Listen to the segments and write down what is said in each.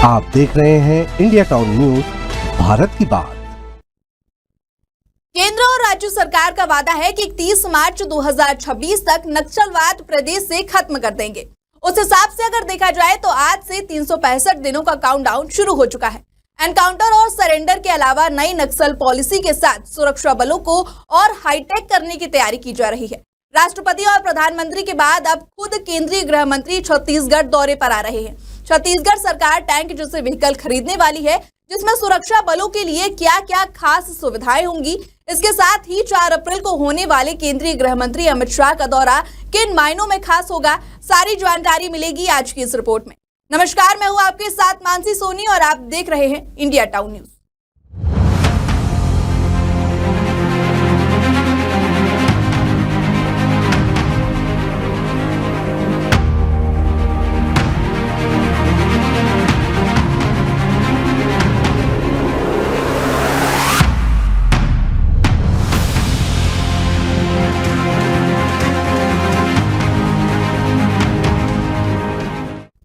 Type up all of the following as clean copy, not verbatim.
आप देख रहे हैं इंडिया टाउन न्यूज, भारत की बात। केंद्र और राज्य सरकार का वादा है कि 31 मार्च 2026 तक नक्सलवाद प्रदेश से खत्म कर देंगे। उस हिसाब से अगर देखा जाए तो आज से 365 दिनों का काउंटडाउन शुरू हो चुका है। एनकाउंटर और सरेंडर के अलावा नई नक्सल पॉलिसी के साथ सुरक्षा बलों को और हाईटेक करने की तैयारी की जा रही है। राष्ट्रपति और प्रधानमंत्री के बाद अब खुद केंद्रीय गृह मंत्री छत्तीसगढ़ दौरे पर आ रहे हैं। छत्तीसगढ़ सरकार टैंक जैसे व्हीकल खरीदने वाली है, जिसमें सुरक्षा बलों के लिए क्या क्या खास सुविधाएं होंगी। इसके साथ ही 4 अप्रैल को होने वाले केंद्रीय गृह मंत्री अमित शाह का दौरा किन मायनों में खास होगा, सारी जानकारी मिलेगी आज की इस रिपोर्ट में। नमस्कार, मैं हूं आपके साथ मानसी सोनी और आप देख रहे हैं इंडिया टाउन न्यूज।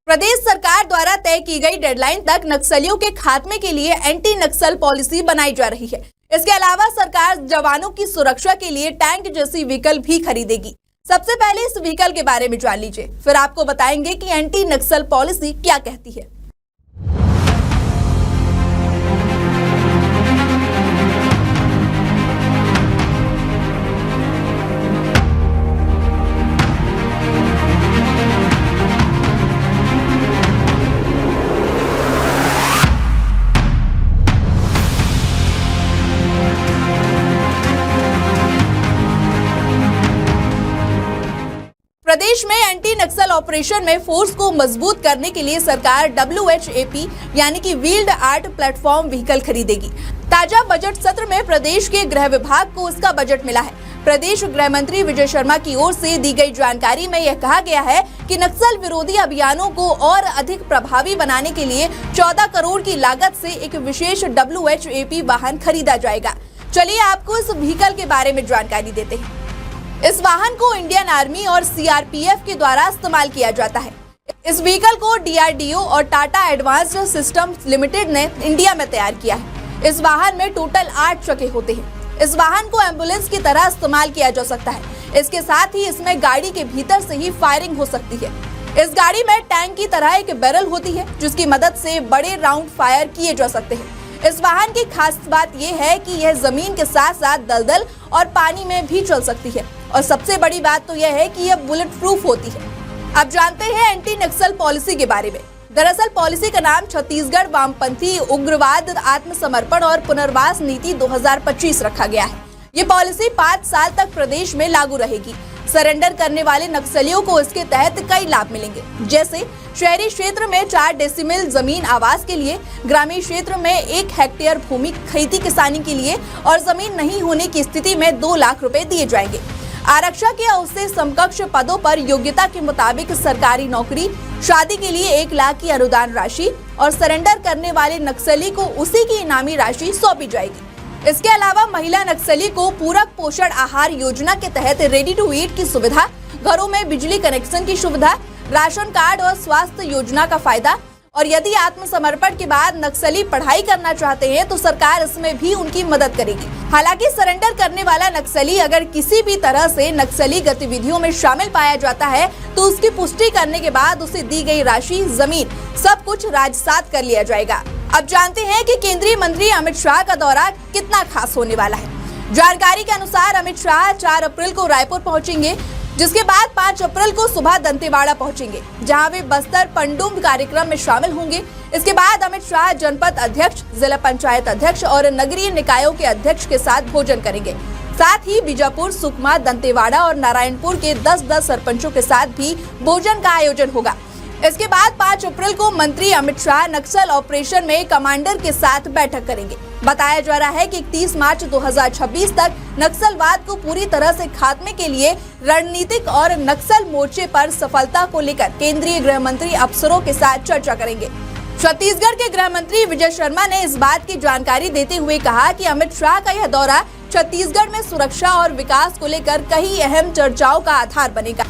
प्रदेश सरकार द्वारा तय की गई डेडलाइन तक नक्सलियों के खात्मे के लिए एंटी नक्सल पॉलिसी बनाई जा रही है। इसके अलावा सरकार जवानों की सुरक्षा के लिए टैंक जैसी व्हीकल भी खरीदेगी। सबसे पहले इस व्हीकल के बारे में जान लीजिए, फिर आपको बताएंगे कि एंटी नक्सल पॉलिसी क्या कहती है। प्रदेश में एंटी नक्सल ऑपरेशन में फोर्स को मजबूत करने के लिए सरकार WHAP यानी कि व्हील्ड आर्ट प्लेटफॉर्म व्हीकल खरीदेगी। ताजा बजट सत्र में प्रदेश के गृह विभाग को इसका बजट मिला है। प्रदेश गृह मंत्री विजय शर्मा की ओर से दी गई जानकारी में यह कहा गया है कि नक्सल विरोधी अभियानों को और अधिक प्रभावी बनाने के लिए 14 करोड़ की लागत से एक विशेष WHAP वाहन खरीदा जाएगा। चलिए आपको इस व्हीकल के बारे में जानकारी देते हैं। इस वाहन को इंडियन आर्मी और CRPF के द्वारा इस्तेमाल किया जाता है। इस व्हीकल को DRDO और टाटा एडवांस्ड सिस्टम्स लिमिटेड ने इंडिया में तैयार किया है। इस वाहन में टोटल 8 चक्के होते हैं। इस वाहन को एम्बुलेंस की तरह इस्तेमाल किया जा सकता है। इसके साथ ही इसमें गाड़ी के भीतर से ही फायरिंग हो सकती है। इस गाड़ी में टैंक की तरह एक बैरल होती है, जिसकी मदद से बड़े राउंड फायर किए जा सकते हैं। इस वाहन की खास बात यह है कि यह जमीन के साथ साथ दलदल और पानी में भी चल सकती है, और सबसे बड़ी बात तो यह है कि यह बुलेट प्रूफ होती है। अब जानते हैं एंटी नक्सल पॉलिसी के बारे में। दरअसल पॉलिसी का नाम छत्तीसगढ़ वामपंथी उग्रवाद आत्मसमर्पण और पुनर्वास नीति 2025 रखा गया है। ये पॉलिसी 5 साल तक प्रदेश में लागू रहेगी। सरेंडर करने वाले नक्सलियों को इसके तहत कई लाभ मिलेंगे, जैसे शहरी क्षेत्र में 4 डेसिमल जमीन आवास के लिए, ग्रामीण क्षेत्र में 1 हेक्टेयर भूमि खेती किसानी के लिए और जमीन नहीं होने की स्थिति में 2 लाख रुपए दिए जाएंगे। आरक्षक या उससे समकक्ष पदों पर योग्यता के मुताबिक सरकारी नौकरी, शादी के लिए 1 लाख की अनुदान राशि और सरेंडर करने वाले नक्सली को उसी की इनामी राशि सौंपी जाएगी। इसके अलावा महिला नक्सली को पूरक पोषण आहार योजना के तहत रेडी टू ईट की सुविधा, घरों में बिजली कनेक्शन की सुविधा, राशन कार्ड और स्वास्थ्य योजना का फायदा। और यदि आत्मसमर्पण के बाद नक्सली पढ़ाई करना चाहते हैं तो सरकार इसमें भी उनकी मदद करेगी। हालांकि सरेंडर करने वाला नक्सली अगर किसी भी तरह से नक्सली गतिविधियों में शामिल पाया जाता है तो उसकी पुष्टि करने के बाद उसे दी गई राशि, जमीन, सब कुछ राजसात कर लिया जाएगा। अब जानते हैं कि केंद्रीय मंत्री अमित शाह का दौरा कितना खास होने वाला है। जानकारी के अनुसार अमित शाह 4 अप्रैल को रायपुर पहुंचेंगे, जिसके बाद 5 अप्रैल को सुबह दंतेवाड़ा पहुंचेंगे, जहां वे बस्तर पंडुम कार्यक्रम में शामिल होंगे। इसके बाद अमित शाह जनपद अध्यक्ष, जिला पंचायत अध्यक्ष और नगरीय निकायों के अध्यक्ष के साथ भोजन करेंगे। साथ ही बीजापुर, सुकमा, दंतेवाड़ा और नारायणपुर के 10-10 सरपंचों के साथ भी भोजन का आयोजन होगा। इसके बाद 5 अप्रैल को मंत्री अमित शाह नक्सल ऑपरेशन में कमांडर के साथ बैठक करेंगे। बताया जा रहा है कि 31 मार्च 2026 तक नक्सलवाद को पूरी तरह से खात्मे के लिए रणनीतिक और नक्सल मोर्चे पर सफलता को लेकर केंद्रीय गृह मंत्री अफसरों के साथ चर्चा करेंगे। छत्तीसगढ़ के गृह मंत्री विजय शर्मा ने इस बात की जानकारी देते हुए कहा कि अमित शाह का यह दौरा छत्तीसगढ़ में सुरक्षा और विकास को लेकर कई अहम चर्चाओं का आधार बनेगा।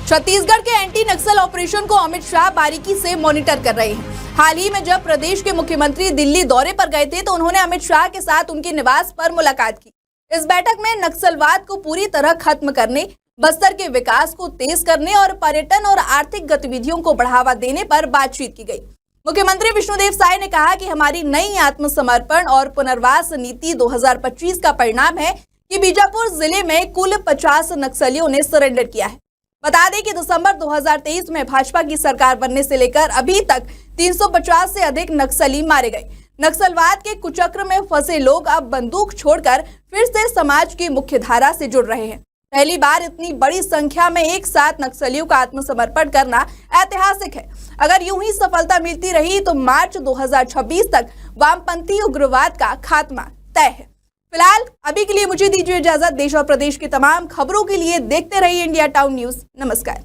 छत्तीसगढ़ के एंटी नक्सल ऑपरेशन को अमित शाह बारीकी से मॉनिटर कर रहे हैं। हाल ही में जब प्रदेश के मुख्यमंत्री दिल्ली दौरे पर गए थे तो उन्होंने अमित शाह के साथ उनके निवास पर मुलाकात की। इस बैठक में नक्सलवाद को पूरी तरह खत्म करने, बस्तर के विकास को तेज करने और पर्यटन और आर्थिक गतिविधियों को बढ़ावा देने पर बातचीत की गई। मुख्यमंत्री विष्णुदेव साय ने कहा कि हमारी नई आत्मसमर्पण और पुनर्वास नीति 2025 का परिणाम है कि बीजापुर जिले में कुल 50 नक्सलियों ने सरेंडर किया है। बता दें कि दिसंबर 2023 में भाजपा की सरकार बनने से लेकर अभी तक 350 से अधिक नक्सली मारे गए। नक्सलवाद के कुचक्र में फंसे लोग अब बंदूक छोड़कर फिर से समाज की मुख्य धारा से जुड़ रहे हैं। पहली बार इतनी बड़ी संख्या में एक साथ नक्सलियों का आत्मसमर्पण करना ऐतिहासिक है। अगर यूं ही सफलता मिलती रही तो मार्च 2026 तक वामपंथी उग्रवाद का खात्मा तय है। फिलहाल अभी के लिए मुझे दीजिए इजाजत। देश और प्रदेश की तमाम खबरों के लिए देखते रहिए इंडिया टाउन न्यूज। नमस्कार।